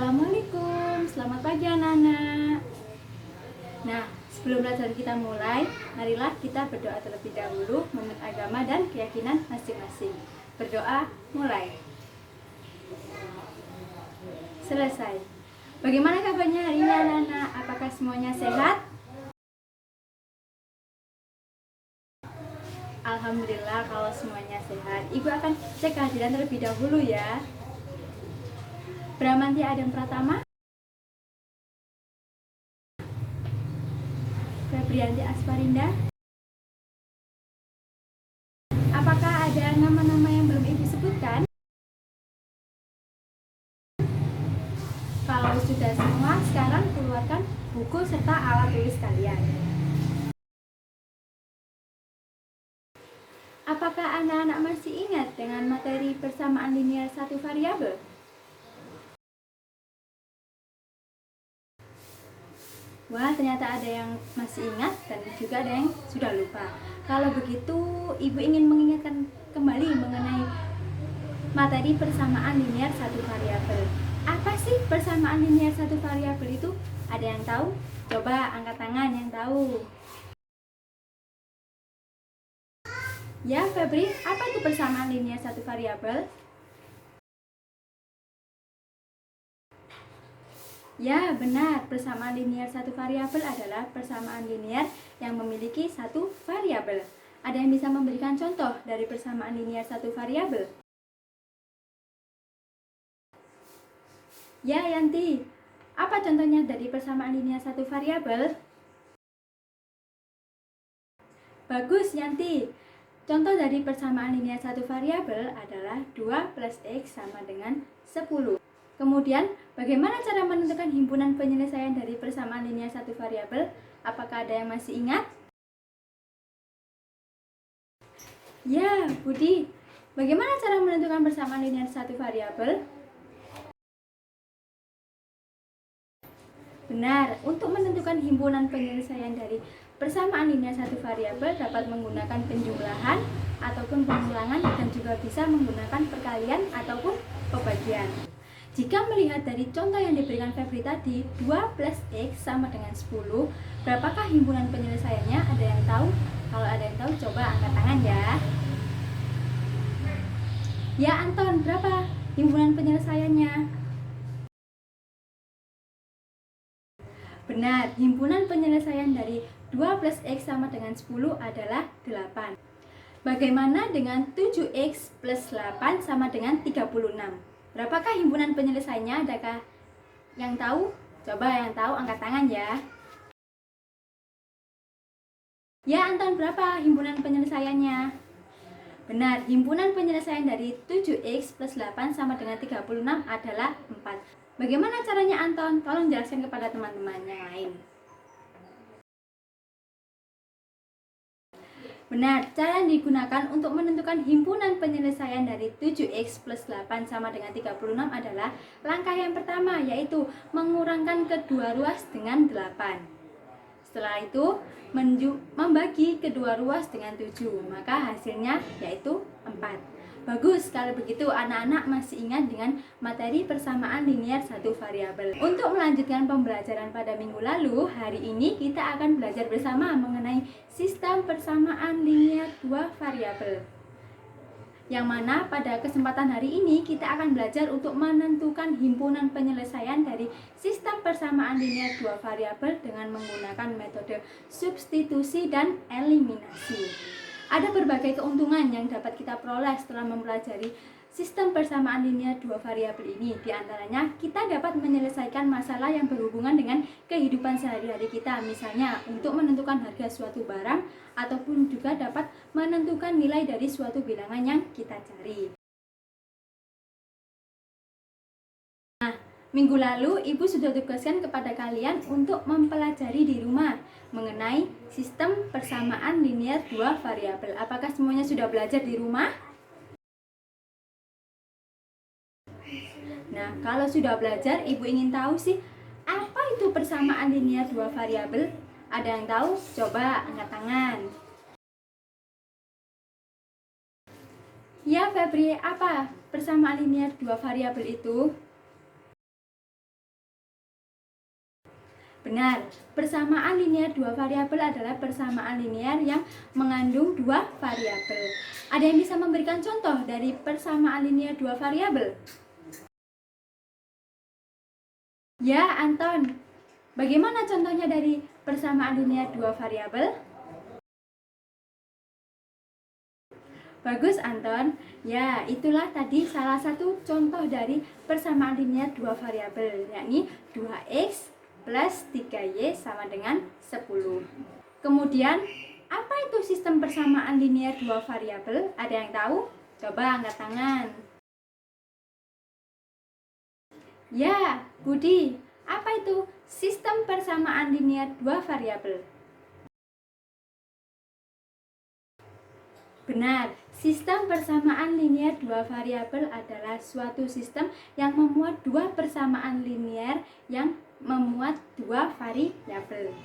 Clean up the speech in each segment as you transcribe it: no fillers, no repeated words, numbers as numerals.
Assalamualaikum, selamat pagi anak-anak. Nah, sebelum pelajaran kita mulai, marilah kita berdoa terlebih dahulu menurut agama dan keyakinan masing-masing. Berdoa mulai. Selesai. Bagaimana kabarnya hari ini anak-anak? Apakah semuanya sehat? Alhamdulillah kalau semuanya sehat. Ibu akan cek kehadiran terlebih dahulu ya. Bramanti Adam Pratama, Febrianti Asparinda. Apakah ada nama-nama yang belum Ibu sebutkan? Kalau sudah semua, sekarang keluarkan buku serta alat tulis kalian. Apakah anak-anak masih ingat dengan materi persamaan linear satu variabel? Wah, ternyata ada yang masih ingat dan juga ada yang sudah lupa. Kalau begitu, Ibu ingin mengingatkan kembali mengenai materi persamaan linear satu variabel. Apa sih persamaan linear satu variabel itu? Ada yang tahu? Coba angkat tangan yang tahu. Ya, Febri, apa itu persamaan linear satu variabel? Ya, benar. Persamaan linear satu variabel adalah persamaan linear yang memiliki satu variabel. Ada yang bisa memberikan contoh dari persamaan linear satu variabel? Ya, Yanti. Apa contohnya dari persamaan linear satu variabel? Bagus, Yanti. Contoh dari persamaan linear satu variabel adalah 2 plus X sama dengan 10. Kemudian, bagaimana cara menentukan himpunan penyelesaian dari persamaan linear satu variabel? Apakah ada yang masih ingat? Ya, Budi. Bagaimana cara menentukan persamaan linear satu variabel? Benar, untuk menentukan himpunan penyelesaian dari persamaan linear satu variabel dapat menggunakan penjumlahan ataupun pengulangan dan juga bisa menggunakan perkalian ataupun pembagian. Jika melihat dari contoh yang diberikan Febri tadi, 2 plus X sama dengan 10, berapakah himpunan penyelesaiannya? Ada yang tahu? Kalau ada yang tahu, coba angkat tangan ya. Ya, Anton, berapa himpunan penyelesaiannya? Benar, himpunan penyelesaian dari 2 plus X sama dengan 10 adalah 8. Bagaimana dengan 7X plus 8 sama dengan 36? Berapakah himpunan penyelesaiannya? Adakah yang tahu? Coba yang tahu angkat tangan ya. Ya, Anton, berapa himpunan penyelesaiannya? Benar, himpunan penyelesaian dari 7X plus 8 sama dengan 36 adalah 4. Bagaimana caranya, Anton? Tolong jelaskan kepada teman-teman yang lain. Benar, cara yang digunakan untuk menentukan himpunan penyelesaian dari 7X plus 8 sama dengan 36 adalah langkah yang pertama, yaitu mengurangkan kedua ruas dengan 8. Setelah itu, membagi kedua ruas dengan 7, maka hasilnya yaitu 4. Bagus, kalau begitu anak-anak masih ingat dengan materi persamaan linear satu variabel. Untuk melanjutkan pembelajaran pada minggu lalu, hari ini kita akan belajar bersama mengenai sistem persamaan linear dua variabel. Yang mana pada kesempatan hari ini kita akan belajar untuk menentukan himpunan penyelesaian dari sistem persamaan linear dua variabel dengan menggunakan metode substitusi dan eliminasi. Ada berbagai keuntungan yang dapat kita peroleh setelah mempelajari sistem persamaan linear dua variabel ini. Di antaranya, kita dapat menyelesaikan masalah yang berhubungan dengan kehidupan sehari-hari kita, misalnya untuk menentukan harga suatu barang ataupun juga dapat menentukan nilai dari suatu bilangan yang kita cari. Nah, minggu lalu Ibu sudah tugaskan kepada kalian untuk mempelajari di rumah mengenai sistem persamaan linear dua variabel. Apakah semuanya sudah belajar di rumah? Nah, kalau sudah belajar, Ibu ingin tahu sih, apa itu persamaan linear dua variabel? Ada yang tahu? Coba angkat tangan. Ya, Febri, apa persamaan linear dua variabel itu? Benar, persamaan linear dua variabel adalah persamaan linear yang mengandung dua variabel. Ada yang bisa memberikan contoh dari persamaan linear dua variabel? Ya, Anton. Bagaimana contohnya dari persamaan linear dua variabel? Bagus, Anton. Ya, itulah tadi salah satu contoh dari persamaan linear dua variabel, yakni 2x plus 3y sama dengan 10. Kemudian, apa itu sistem persamaan linear dua variabel? Ada yang tahu? Coba angkat tangan. Ya, Budi. Apa itu sistem persamaan linear dua variabel? Benar, sistem persamaan linear dua variabel adalah suatu sistem yang memuat dua persamaan linear yang memuat dua variabel.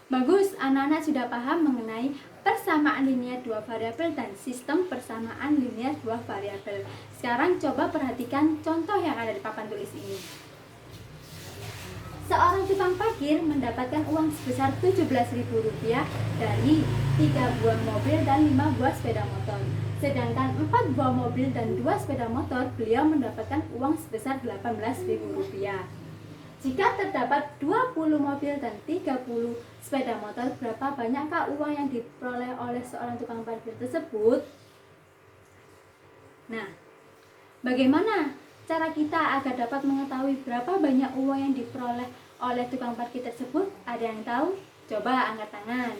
Bagus, anak-anak sudah paham mengenai persamaan linear dua variabel dan sistem persamaan linear dua variabel. Sekarang coba perhatikan contoh yang ada di papan tulis ini. Seorang tukang parkir mendapatkan uang sebesar Rp17.000 dari 3 buah mobil dan 5 buah sepeda motor. Sedangkan 4 buah mobil dan 2 sepeda motor, beliau mendapatkan uang sebesar Rp18.000. Jika terdapat 20 mobil dan 30 sepeda motor, berapa banyakkah uang yang diperoleh oleh seorang tukang parkir tersebut? Nah, bagaimana cara kita agar dapat mengetahui berapa banyak uang yang diperoleh oleh tukang parkir tersebut? Ada yang tahu? Coba angkat tangan.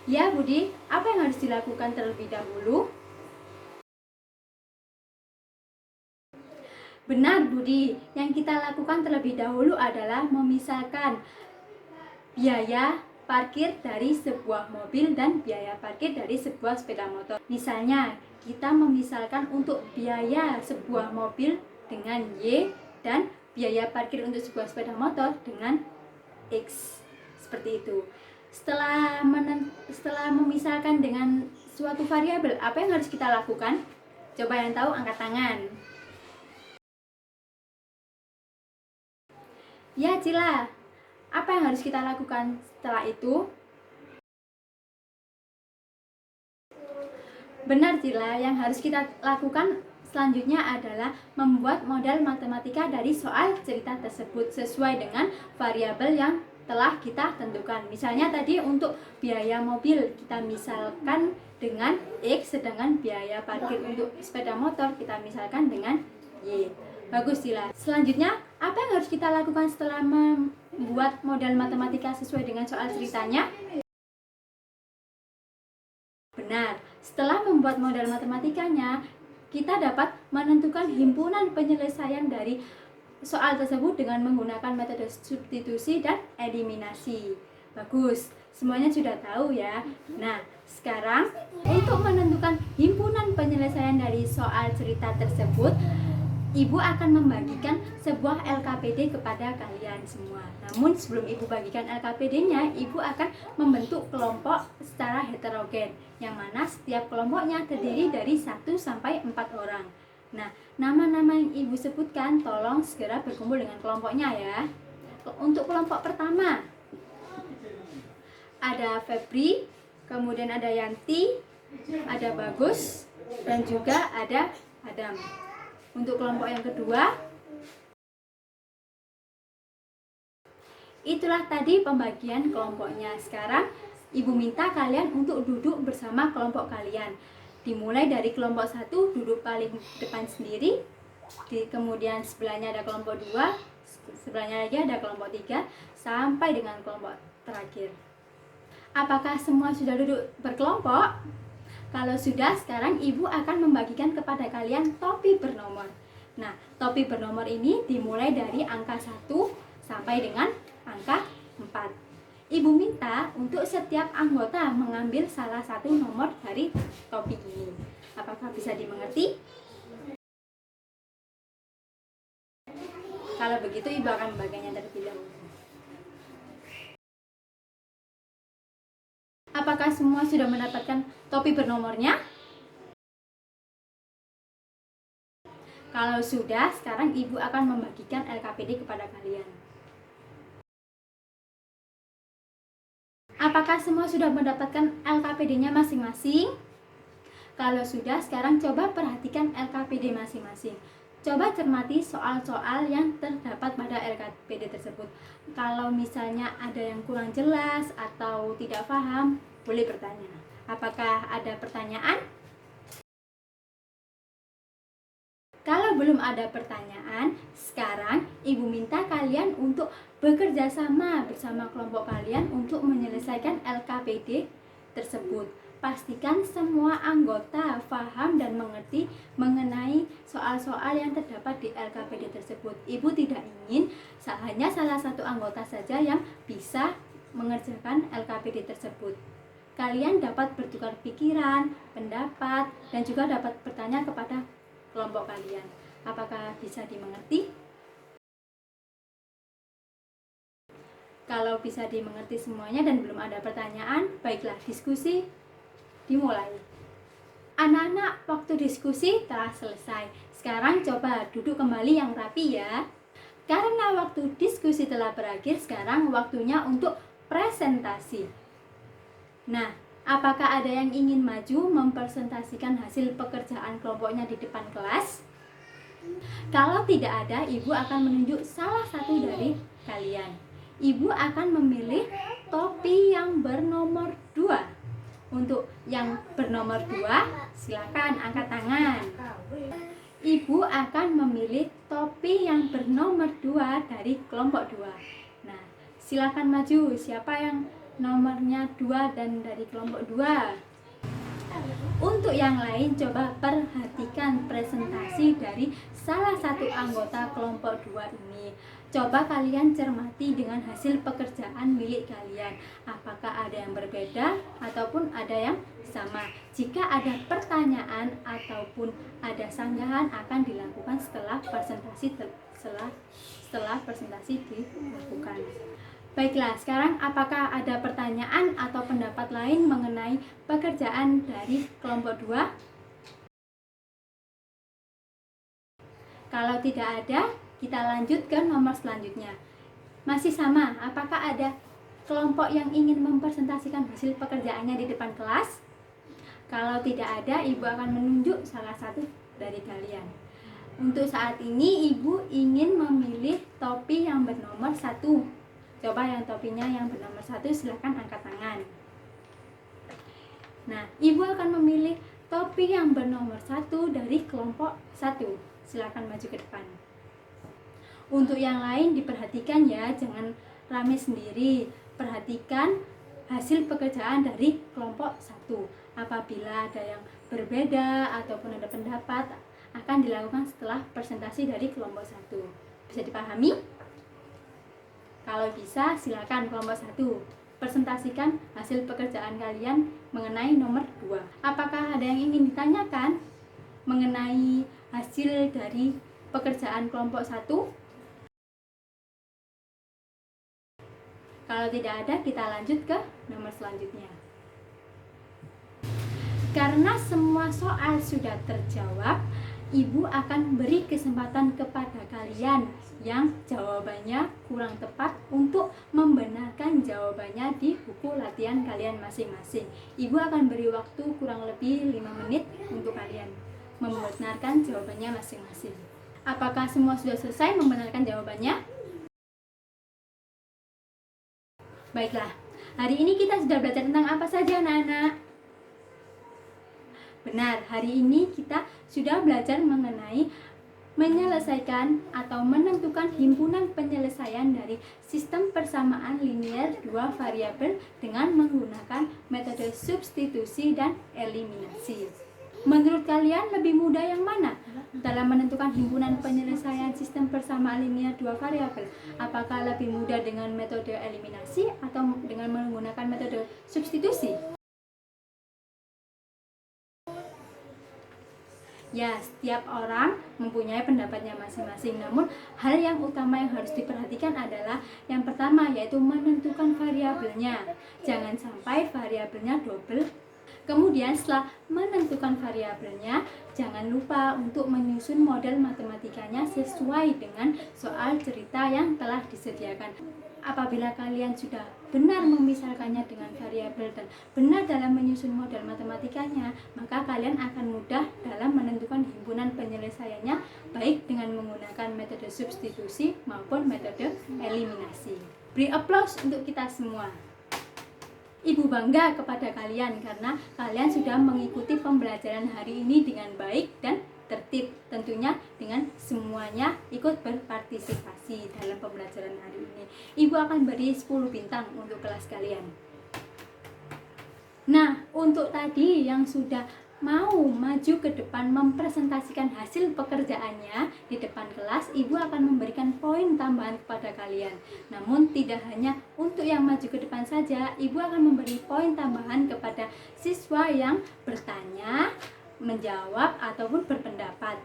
Ya, Budi, apa yang harus dilakukan terlebih dahulu? Benar, Budi. Yang kita lakukan terlebih dahulu adalah memisahkan biaya parkir dari sebuah mobil dan biaya parkir dari sebuah sepeda motor. Misalnya, kita memisalkan untuk biaya sebuah mobil dengan Y dan biaya parkir untuk sebuah sepeda motor dengan X. Seperti itu. Setelah memisahkan dengan suatu variabel, apa yang harus kita lakukan? Coba yang tahu angkat tangan. Ya, Cila. Apa yang harus kita lakukan setelah itu? Benar, Cila. Yang harus kita lakukan selanjutnya adalah membuat model matematika dari soal cerita tersebut sesuai dengan variabel yang telah kita tentukan. Misalnya tadi untuk biaya mobil kita misalkan dengan X, sedangkan biaya parkir untuk sepeda motor kita misalkan dengan Y. Bagus, Cila. Selanjutnya, apa yang harus kita lakukan setelah membuat model matematika sesuai dengan soal ceritanya? Benar, setelah membuat model matematikanya, kita dapat menentukan himpunan penyelesaian dari soal tersebut dengan menggunakan metode substitusi dan eliminasi. Bagus, semuanya sudah tahu ya. Nah, sekarang untuk menentukan himpunan penyelesaian dari soal cerita tersebut, Ibu akan membagikan sebuah LKPD kepada kalian semua. Namun sebelum Ibu bagikan LKPD-nya, Ibu akan membentuk kelompok secara heterogen, yang mana setiap kelompoknya terdiri dari 1 sampai 4 orang. Nah, nama-nama yang Ibu sebutkan tolong segera berkumpul dengan kelompoknya ya. Untuk kelompok pertama, ada Febri, kemudian ada Yanti, ada Bagus, dan juga ada Adam. Untuk kelompok yang kedua, itulah tadi pembagian kelompoknya. Sekarang Ibu minta kalian untuk duduk bersama kelompok kalian. Dimulai dari kelompok 1 duduk paling depan sendiri, kemudian sebelahnya ada kelompok 2, sebelahnya lagi ada kelompok 3, sampai dengan kelompok terakhir. Apakah semua sudah duduk berkelompok? Kalau sudah, sekarang Ibu akan membagikan kepada kalian topi bernomor. Nah, topi bernomor ini dimulai dari angka 1 sampai dengan angka 4. Ibu minta untuk setiap anggota mengambil salah satu nomor dari topi ini. Apakah bisa dimengerti? Kalau begitu, Ibu akan membagikannya terlebih dahulu. Apakah semua sudah mendapatkan topi bernomornya? Kalau sudah, sekarang Ibu akan membagikan LKPD kepada kalian. Apakah semua sudah mendapatkan LKPD-nya masing-masing? Kalau sudah, sekarang coba perhatikan LKPD masing-masing. Coba cermati soal-soal yang terdapat pada LKPD tersebut. Kalau misalnya ada yang kurang jelas atau tidak paham, boleh bertanya. Apakah ada pertanyaan? Kalau belum ada pertanyaan, sekarang Ibu minta kalian untuk bekerja sama bersama kelompok kalian untuk menyelesaikan LKPD tersebut. Pastikan semua anggota paham dan mengerti mengenai soal-soal yang terdapat di LKPD tersebut. Ibu tidak ingin hanya salah satu anggota saja yang bisa mengerjakan LKPD tersebut. Kalian dapat bertukar pikiran, pendapat, dan juga dapat bertanya kepada kelompok kalian. Apakah bisa dimengerti? Kalau bisa dimengerti semuanya dan belum ada pertanyaan, baiklah, diskusi dimulai. Anak-anak, waktu diskusi telah selesai. Sekarang coba duduk kembali yang rapi ya. Karena waktu diskusi telah berakhir, sekarang waktunya untuk presentasi. Nah, apakah ada yang ingin maju mempresentasikan hasil pekerjaan kelompoknya di depan kelas? Kalau tidak ada, Ibu akan menunjuk salah satu dari kalian. Ibu akan memilih topi yang bernomor 2. Untuk yang bernomor 2, silakan angkat tangan. Ibu akan memilih topi yang bernomor 2 dari kelompok 2. Nah, silakan maju. Siapa yang nomornya 2 dan dari kelompok 2? Untuk yang lain, coba perhatikan presentasi dari salah satu anggota kelompok 2 ini. Coba kalian cermati dengan hasil pekerjaan milik kalian. Apakah ada yang berbeda ataupun ada yang sama? Jika ada pertanyaan ataupun ada sanggahan akan dilakukan setelah presentasi dilakukan. Baiklah, sekarang apakah ada pertanyaan atau pendapat lain mengenai pekerjaan dari kelompok 2? Kalau tidak ada, kita lanjut ke nomor selanjutnya. Masih sama, apakah ada kelompok yang ingin mempresentasikan hasil pekerjaannya di depan kelas? Kalau tidak ada, Ibu akan menunjuk salah satu dari kalian. Untuk saat ini, Ibu ingin memilih topi yang bernomor 1. Coba yang topinya yang bernomor 1, silakan angkat tangan. Nah, Ibu akan memilih topi yang bernomor 1 dari kelompok 1. Silakan maju ke depan. Untuk yang lain diperhatikan ya, jangan rame sendiri. Perhatikan hasil pekerjaan dari kelompok 1. Apabila ada yang berbeda ataupun ada pendapat, akan dilakukan setelah presentasi dari kelompok 1. Bisa dipahami? Kalau bisa, silakan kelompok 1 presentasikan hasil pekerjaan kalian mengenai nomor 2. Apakah ada yang ingin ditanyakan mengenai hasil dari pekerjaan kelompok 1? Kalau tidak ada, kita lanjut ke nomor selanjutnya. Karena semua soal sudah terjawab, Ibu akan beri kesempatan kepada kalian yang jawabannya kurang tepat untuk membenarkan jawabannya di buku latihan kalian masing-masing. Ibu akan beri waktu kurang lebih 5 menit untuk kalian membenarkan jawabannya masing-masing. Apakah semua sudah selesai membenarkan jawabannya? Baiklah, hari ini kita sudah belajar tentang apa saja anak-anak? Benar, hari ini kita sudah belajar mengenai menyelesaikan atau menentukan himpunan penyelesaian dari sistem persamaan linear 2 variabel dengan menggunakan metode substitusi dan eliminasi. Menurut kalian lebih mudah yang mana dalam menentukan himpunan penyelesaian sistem persamaan linear 2 variabel? Apakah lebih mudah dengan metode eliminasi atau dengan menggunakan metode substitusi? Ya, setiap orang mempunyai pendapatnya masing-masing. Namun, hal yang utama yang harus diperhatikan adalah yang pertama, yaitu menentukan variabelnya. Jangan sampai variabelnya double. Kemudian setelah menentukan variabelnya, jangan lupa untuk menyusun model matematikanya sesuai dengan soal cerita yang telah disediakan. Apabila kalian sudah benar memisahkannya dengan variabel dan benar dalam menyusun model matematikanya, maka kalian akan mudah dalam menentukan himpunan penyelesaiannya, baik dengan menggunakan metode substitusi maupun metode eliminasi. Beri aplaus untuk kita semua. Ibu bangga kepada kalian karena kalian sudah mengikuti pembelajaran hari ini dengan baik dan tertib, tentunya dengan semuanya ikut berpartisipasi dalam pembelajaran hari ini. Ibu akan beri 10 bintang untuk kelas kalian. Nah, untuk tadi yang sudah mau maju ke depan mempresentasikan hasil pekerjaannya di depan kelas, ibu akan memberikan poin tambahan kepada kalian. Namun tidak hanya untuk yang maju ke depan saja, ibu akan memberi poin tambahan kepada siswa yang bertanya, menjawab ataupun berpendapat.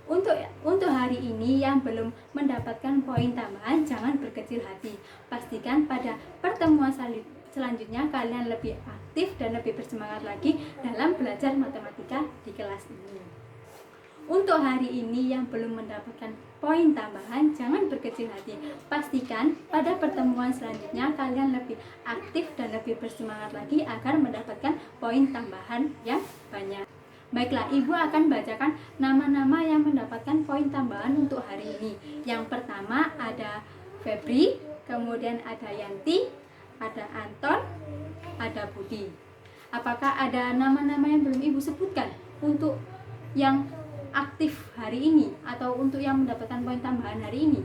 Untuk hari ini yang belum mendapatkan poin tambahan, jangan berkecil hati. Pastikan pada pertemuan selanjutnya kalian lebih aktif dan lebih bersemangat lagi dalam belajar matematika di kelas ini. Untuk hari ini yang belum mendapatkan poin tambahan, jangan berkecil hati. Pastikan pada pertemuan selanjutnya kalian lebih aktif dan lebih bersemangat lagi agar mendapatkan poin tambahan yang banyak. Baiklah, ibu akan bacakan nama-nama yang mendapatkan poin tambahan untuk hari ini. Yang pertama ada Febri, kemudian ada Yanti, ada Anton, ada Budi. Apakah ada nama-nama yang belum ibu sebutkan untuk yang aktif hari ini atau untuk yang mendapatkan poin tambahan hari ini?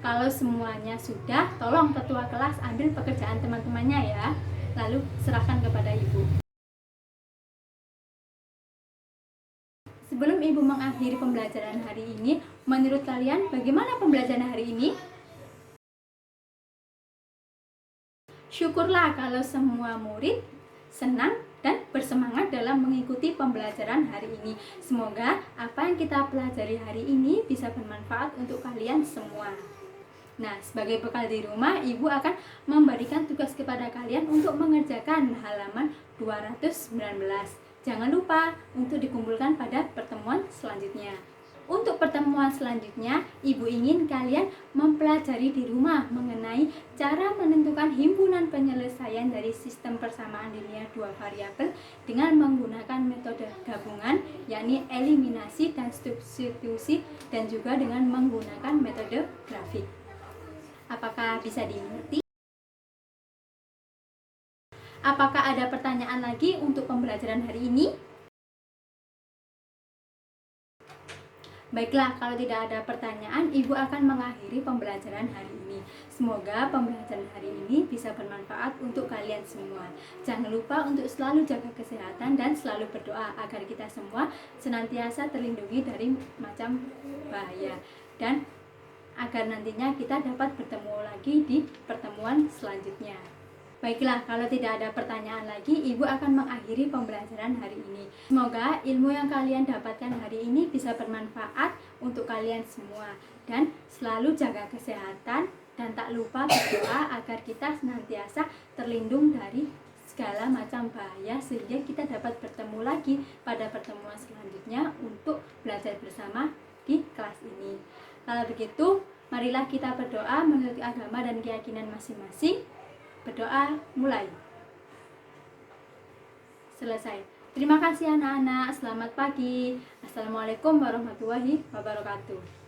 Kalau semuanya sudah, tolong ketua kelas ambil pekerjaan teman-temannya ya, lalu serahkan kepada ibu. Sebelum ibu mengakhiri pembelajaran hari ini, menurut kalian bagaimana pembelajaran hari ini? Syukurlah kalau semua murid senang dan bersemangat dalam mengikuti pembelajaran hari ini. Semoga apa yang kita pelajari hari ini bisa bermanfaat untuk kalian semua. Nah, sebagai bekal di rumah, ibu akan memberikan tugas kepada kalian untuk mengerjakan halaman 219. Jangan lupa untuk dikumpulkan pada pertemuan selanjutnya. Untuk pertemuan selanjutnya, ibu ingin kalian mempelajari di rumah mengenai cara menentukan himpunan penyelesaian dari sistem persamaan linear dua variabel dengan menggunakan metode gabungan, yakni eliminasi dan substitusi, dan juga dengan menggunakan metode grafik. Apakah bisa dimengerti? Apakah ada pertanyaan lagi untuk pembelajaran hari ini? Baiklah, kalau tidak ada pertanyaan, ibu akan mengakhiri pembelajaran hari ini. Semoga pembelajaran hari ini bisa bermanfaat untuk kalian semua. Jangan lupa untuk selalu jaga kesehatan dan selalu berdoa agar kita semua senantiasa terlindungi dari macam bahaya, dan agar nantinya kita dapat bertemu lagi di pertemuan selanjutnya. Baiklah, kalau tidak ada pertanyaan lagi, ibu akan mengakhiri pembelajaran hari ini. Semoga ilmu yang kalian dapatkan hari ini bisa bermanfaat untuk kalian semua, dan selalu jaga kesehatan dan tak lupa berdoa agar kita senantiasa terlindung dari segala macam bahaya, sehingga kita dapat bertemu lagi pada pertemuan selanjutnya untuk belajar bersama di kelas ini. Kalau begitu, marilah kita berdoa menurut agama dan keyakinan masing-masing. Berdoa mulai. Selesai. Terima kasih anak-anak. Selamat pagi. Assalamualaikum warahmatullahi wabarakatuh.